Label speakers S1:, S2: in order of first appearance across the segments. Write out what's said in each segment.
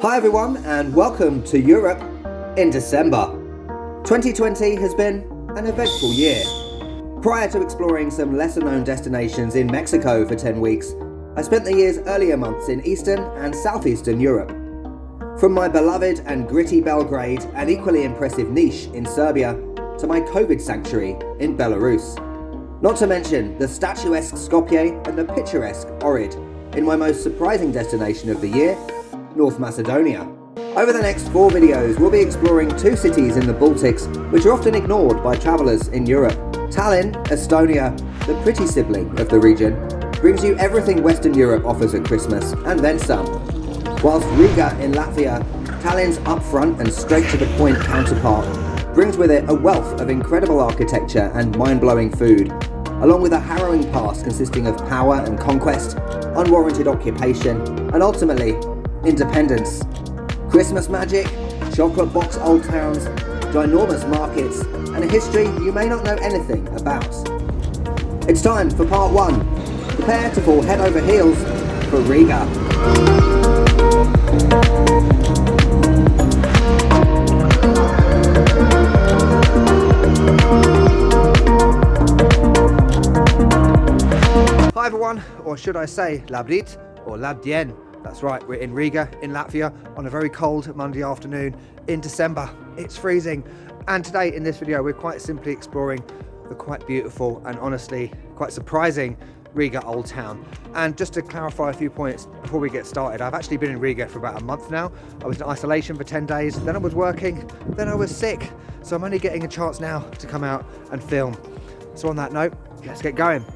S1: Hi everyone and welcome to Europe in December. 2020 has been an eventful year. Prior to exploring some lesser known destinations in Mexico for 10 weeks, I spent the year's earlier months in Eastern and Southeastern Europe. From my beloved and gritty Belgrade and equally impressive Niš in Serbia to my COVID sanctuary in Belarus. Not to mention the statuesque Skopje and the picturesque Ohrid in my most surprising destination of the year, North Macedonia. Over the next 4 videos, we'll be exploring 2 cities in the Baltics which are often ignored by travellers in Europe. Tallinn, Estonia, the pretty sibling of the region, brings you everything Western Europe offers at Christmas and then some. Whilst Riga in Latvia, Tallinn's upfront and straight to the point counterpart, brings with it a wealth of incredible architecture and mind-blowing food, along with a harrowing past consisting of power and conquest, unwarranted occupation, and ultimately, independence. Christmas magic, chocolate box old towns, ginormous markets, and a history you may not know anything about. It's time for part 1. Prepare to fall head over heels for Riga. Hi everyone, or should I say Labdit or Labdien. That's right, we're in Riga in Latvia on a very cold Monday afternoon in December. It's freezing, and today in this video we're quite simply exploring the quite beautiful and honestly quite surprising Riga Old Town. And just to clarify a few points before we get started, I've actually been in Riga for about a month now. I was in isolation for 10 days, then I was working, then I was sick. So I'm only getting a chance now to come out and film. So on that note, let's get going.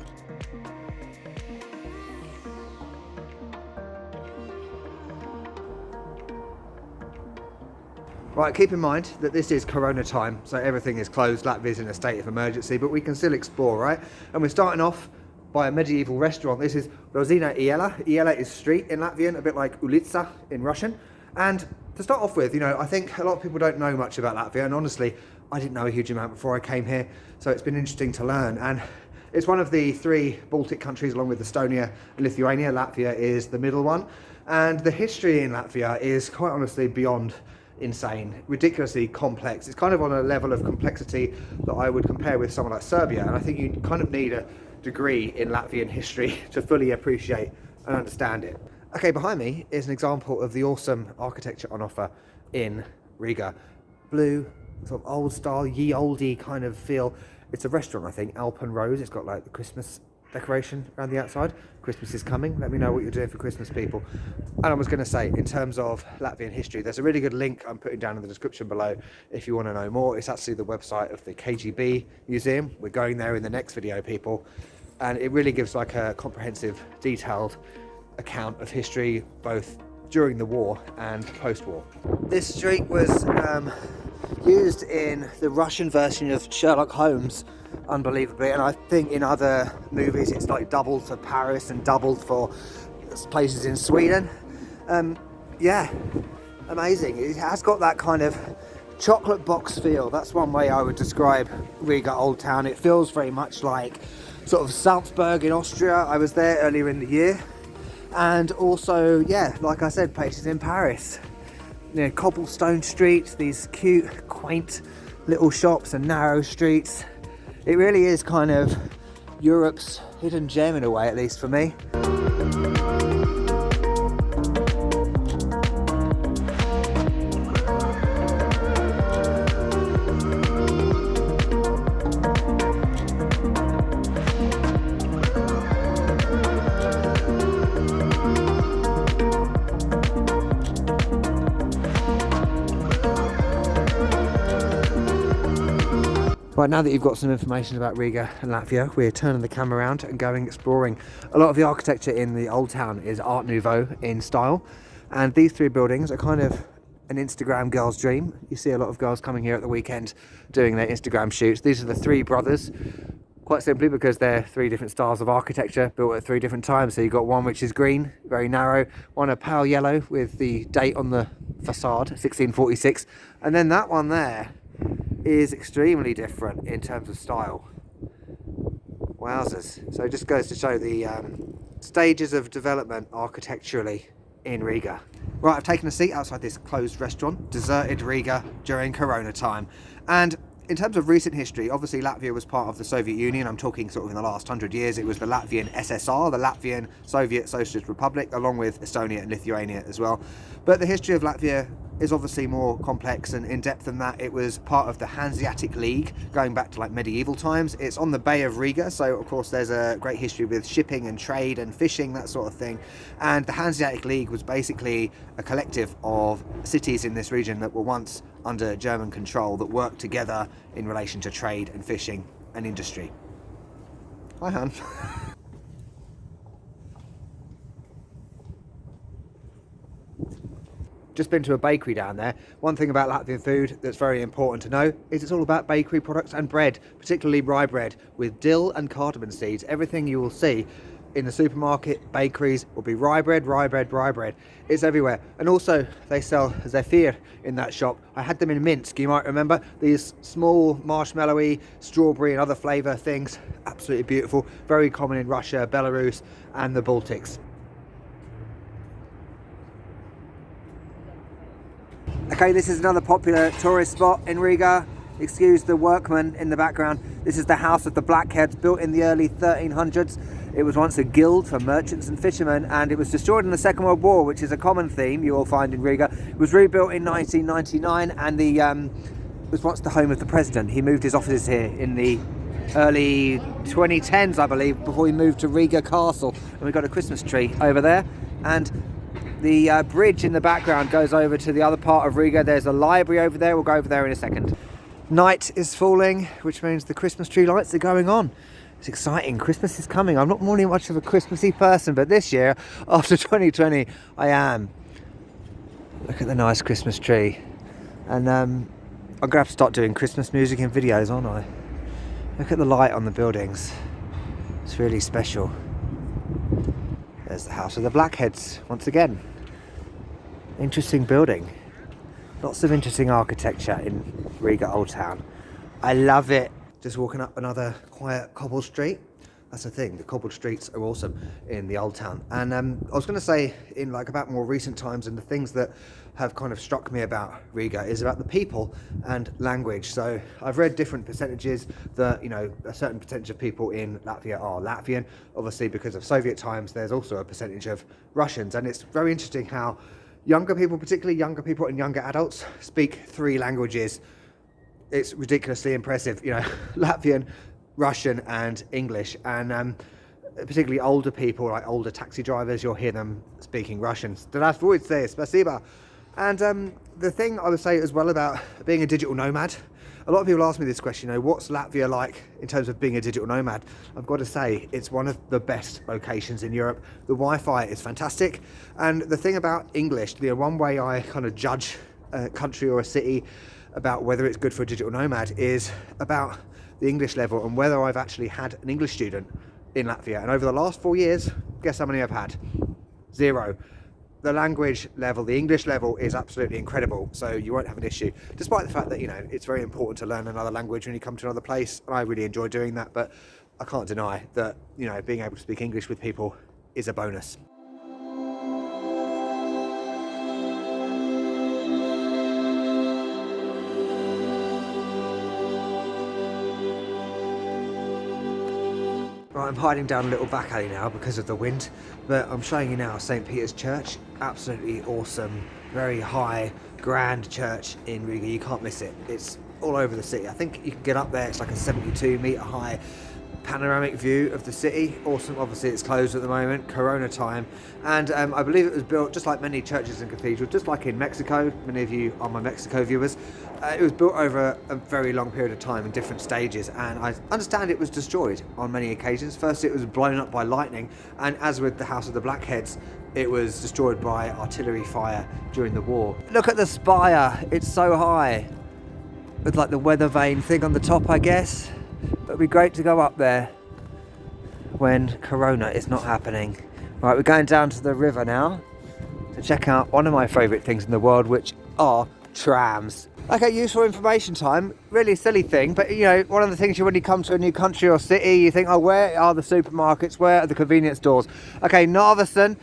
S1: Right, keep in mind that this is Corona time, so everything is closed. Latvia's in a state of emergency, but we can still explore, right? And we're starting off by a medieval restaurant. This is Rozina Iela. Iela is street in Latvian, a bit like Ulica in Russian. And to start off with, I think a lot of people don't know much about Latvia, and honestly, I didn't know a huge amount before I came here, so it's been interesting to learn. And it's one of the 3 Baltic countries along with Estonia and Lithuania. Latvia is the middle one. And the history in Latvia is quite honestly beyond insane, ridiculously complex. It's kind of on a level of complexity that I would compare with someone like Serbia, and I think you kind of need a degree in Latvian history to fully appreciate and understand it. Okay, behind me is an example of the awesome architecture on offer in Riga. Blue, sort of old style, ye olde kind of feel. It's a restaurant, I think, Alpen Rose. It's got like the Christmas decoration around the outside. Christmas is coming. Let me know what you're doing for Christmas, people. And I was going to say, in terms of Latvian history, there's a really good link I'm putting down in the description below if you want to know more. It's actually the website of the KGB museum. We're going there in the next video, people, and it really gives like a comprehensive, detailed account of history both during the war and post-war. This street was used in the Russian version of Sherlock Holmes, unbelievably, and I think in other movies it's like doubled for Paris and doubled for places in Sweden. Yeah, amazing. It has got that kind of chocolate box feel. That's one way I would describe Riga Old Town. It feels very much like sort of Salzburg in Austria. I was there earlier in the year, and also, yeah, like I said, places in Paris. Cobblestone streets, these cute, quaint little shops and narrow streets. It really is kind of Europe's hidden gem in a way, at least for me. Right, now that you've got some information about Riga and Latvia, we're turning the camera around and going exploring. A lot of the architecture in the old town is Art Nouveau in style, and these 3 buildings are kind of an Instagram girl's dream. You see a lot of girls coming here at the weekend doing their Instagram shoots. These are the 3 brothers, quite simply because they're 3 different styles of architecture built at 3 different times. So you've got one which is green, very narrow, one a pale yellow with the date on the facade, 1646, and then that one there is extremely different in terms of style. Wowzers. So it just goes to show the stages of development architecturally in Riga. Right, I've taken a seat outside this closed restaurant, deserted Riga during Corona time. And in terms of recent history, obviously Latvia was part of the Soviet Union. I'm talking sort of in the last 100 years. It was the Latvian SSR, the Latvian Soviet Socialist Republic, along with Estonia and Lithuania as well. But the history of Latvia is obviously more complex and in-depth than that. It was part of the Hanseatic League going back to like medieval times. It's on the Bay of Riga, so of course there's a great history with shipping and trade and fishing, that sort of thing. And the Hanseatic League was basically a collective of cities in this region that were once under German control that worked together in relation to trade and fishing and industry. Hi, Han. Just been to a bakery down there. One thing about Latvian food that's very important to know is it's all about bakery products and bread, particularly rye bread with dill and cardamom seeds. Everything you will see in the supermarket, bakeries, will be rye bread, rye bread, rye bread. It's everywhere. And also they sell zephyr in that shop. I had them in Minsk, you might remember. These small marshmallowy, strawberry and other flavour things. Absolutely beautiful. Very common in Russia, Belarus and the Baltics. Okay, this is another popular tourist spot in Riga. Excuse the workmen in the background. This is the House of the Blackheads, built in the early 1300s. It was once a guild for merchants and fishermen, and it was destroyed in the Second World War, which is a common theme you will find in Riga. It was rebuilt in 1999, and it was once the home of the president. He moved his offices here in the early 2010s, I believe, before he moved to Riga Castle. And we've got a Christmas tree over there, and the bridge in the background goes over to the other part of Riga. There's a library over there. We'll go over there in a second. Night is falling, which means the Christmas tree lights are going on. It's exciting. Christmas is coming. I'm not really much of a Christmassy person, but this year, after 2020, I am. Look at the nice Christmas tree. And I'm going to have to start doing Christmas music and videos, aren't I? Look at the light on the buildings. It's really special. There's the House of the Blackheads, once again. Interesting building. Lots of interesting architecture in Riga Old Town. I love it. Just walking up another quiet cobbled street. That's the thing, the cobbled streets are awesome in the Old Town. And I was going to say, in like about more recent times, and the things that have kind of struck me about Riga is about the people and language. So I've read different percentages that, you know, a certain percentage of people in Latvia are Latvian. Obviously, because of Soviet times, there's also a percentage of Russians. And it's very interesting how younger people, particularly younger people and younger adults, speak 3 languages. It's ridiculously impressive, you know, Latvian, Russian and English. And particularly older people, like older taxi drivers, you'll hear them speaking Russian. Здравствуйте, спасибо. And the thing I would say as well about being a digital nomad, a lot of people ask me this question, you know, what's Latvia like in terms of being a digital nomad? I've got to say, it's one of the best locations in Europe. The Wi-Fi is fantastic. And the thing about English, the one way I kind of judge a country or a city about whether it's good for a digital nomad is about the English level and whether I've actually had an English student in Latvia. And over the last 4 years, guess how many I've had? 0. The language level, the English level is absolutely incredible, so you won't have an issue, despite the fact that, you know, it's very important to learn another language when you come to another place, and I really enjoy doing that. But I can't deny that, you know, being able to speak English with people is a bonus. Right, I'm hiding down a little back alley now because of the wind, but I'm showing you now St. Peter's Church. Absolutely awesome, very high, grand church in Riga. You can't miss it. It's all over the city. I think you can get up there. It's like a 72-metre high panoramic view of the city. Awesome. Obviously it's closed at the moment, Corona time, and I believe it was built just like many churches and cathedrals, just like in Mexico. Many of you are my Mexico viewers. It was built over a very long period of time in different stages, and I understand it was destroyed on many occasions. First it was blown up by lightning, and as with the House of the Blackheads, it was destroyed by artillery fire during the war. Look at the spire, it's so high, with like the weather vane thing on the top, I guess. But it'd be great to go up there when Corona is not happening. Right, we're going down to the river now to check out one of my favourite things in the world, which are trams. Okay, useful information time. Really silly thing, but you know, one of the things when you come to a new country or city, you think, oh, where are the supermarkets? Where are the convenience stores? Okay, Narvesen,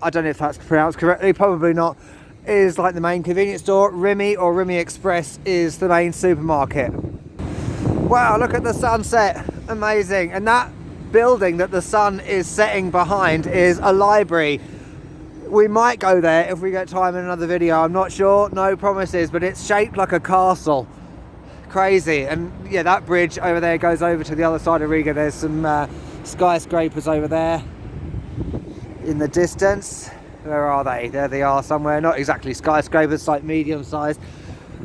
S1: I don't know if that's pronounced correctly, probably not, is like the main convenience store. Rimi or Rimi Express is the main supermarket. Wow, look at the sunset, amazing. And that building that the sun is setting behind is a library. We might go there if we get time in another video, I'm not sure, no promises, but it's shaped like a castle. Crazy. And yeah, that bridge over there goes over to the other side of Riga. There's some skyscrapers over there in the distance. Where are they? There they are somewhere, not exactly skyscrapers, like medium sized.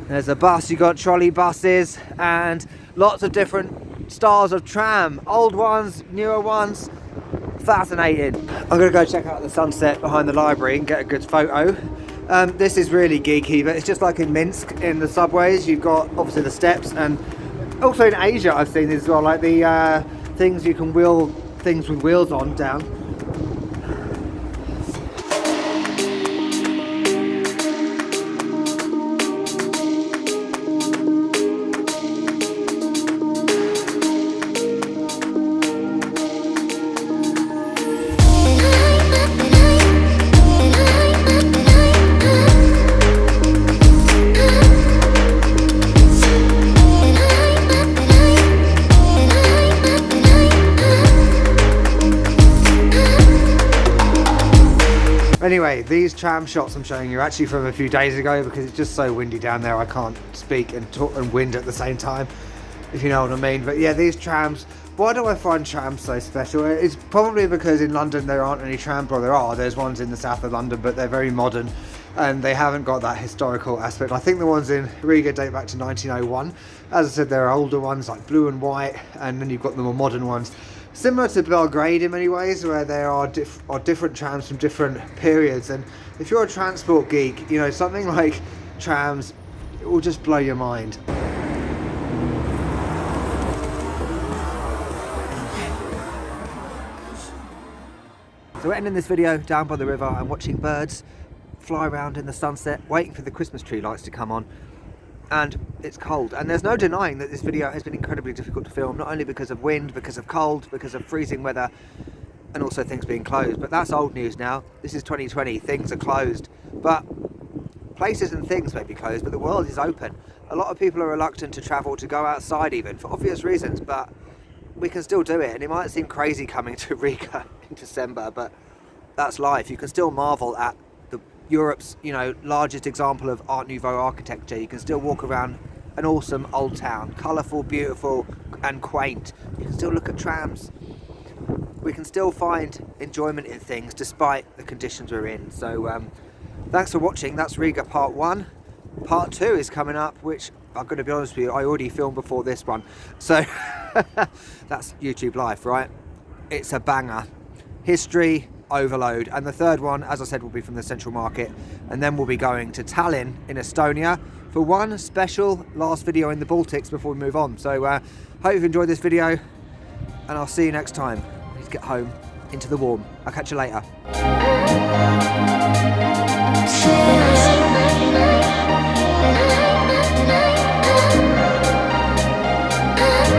S1: There's a bus, you got trolley buses and lots of different styles of tram, old ones, newer ones. Fascinating. I'm gonna go check out the sunset behind the library and get a good photo. This is really geeky, but it's just like in Minsk in the subways. You've got obviously the steps, and also in Asia I've seen this as well, like the things you can wheel things with wheels on down. Anyway, these tram shots I'm showing you are actually from a few days ago because it's just so windy down there. I can't speak and talk and wind at the same time, if you know what I mean. But yeah, these trams, why do I find trams so special? It's probably because in London there aren't any trams, or there's ones in the south of London, but they're very modern and they haven't got that historical aspect. I think the ones in Riga date back to 1901. As I said, there are older ones like blue and white, and then you've got the more modern ones. Similar to Belgrade in many ways, where there are different trams from different periods. And if you're a transport geek, you know, something like trams, it will just blow your mind. So we're ending this video down by the river and watching birds fly around in the sunset, waiting for the Christmas tree lights to come on. And it's cold, and there's no denying that this video has been incredibly difficult to film, not only because of wind, because of cold, because of freezing weather, and also things being closed. But that's old news now. This is 2020, things are closed. But places and things may be closed, but the world is open. A lot of people are reluctant to travel, to go outside even, for obvious reasons, but we can still do it. And it might seem crazy coming to Riga in December, but that's life. You can still marvel at Europe's, you know, largest example of Art Nouveau architecture. You can still walk around an awesome old town, colourful, beautiful and quaint. You can still look at trams. We can still find enjoyment in things despite the conditions we're in. So thanks for watching. That's Riga part 1. Part 2 is coming up, which I'm going to be honest with you, I already filmed before this one. So that's YouTube life, right? It's a banger. History overload. And the third one, as I said, will be from the Central Market, and then we'll be going to Tallinn in Estonia for one special last video in the Baltics before we move on. So hope you've enjoyed this video, and I'll see you next time. I need to get home into the warm. I'll catch you later.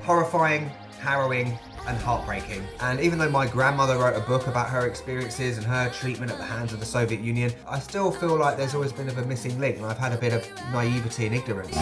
S1: Horrifying, harrowing and heartbreaking. And even though my grandmother wrote a book about her experiences and her treatment at the hands of the Soviet Union, I still feel like there's always been a missing link, and I've had a bit of naivety and ignorance.